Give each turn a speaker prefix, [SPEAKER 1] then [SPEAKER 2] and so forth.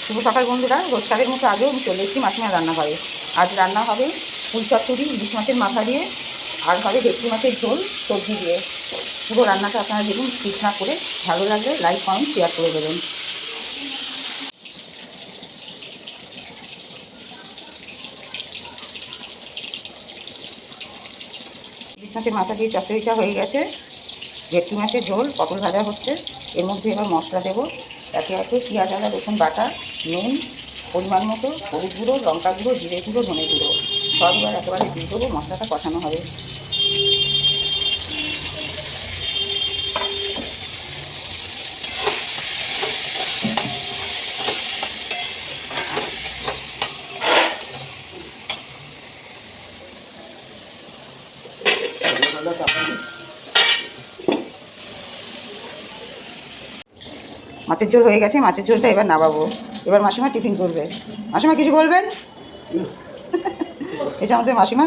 [SPEAKER 1] শুভ সকাল বন্ধুরা, রোজকারের মতো আজও আমি চলে এসেছি মাসিমার রান্নাঘরে। আজ রান্না হবে ফুল চচ্চড়ি ইলিশ মাছের মাথা দিয়ে, আর হবে ভেটকি মাছের ঝোল সবজি দিয়ে। পুরো রান্নাটা আপনারা দেখুন, স্কিপ না করে। ভালো লাগলে লাইক কমেন্ট শেয়ার করে দেবেন। ইলিশ মাছের মাথা দিয়ে চচ্চড়িটা হয়ে গেছে। ভেটকি মাছের ঝোল, পটল ভাজা হচ্ছে। এর মধ্যে এবার মশলা দেবো। একে একে পেঁয়াজ আদা রসুন বাটা, নুন পরিমাণ মতো, হলুদ গুঁড়ো, লঙ্কা গুঁড়ো, জিরে গুঁড়ো, ধনে গুঁড়ো সব এবার একেবারে দিয়ে দেবো। মশলাটা কষানো হবে। মাছের ঝোল হয়ে গেছে, মাছের ঝোলটা এবার নামাবো। এবার মাসিমা টিফিন করবে। মাসিমা কিছু বলবেন? এই যে আমাদের মাসিমা।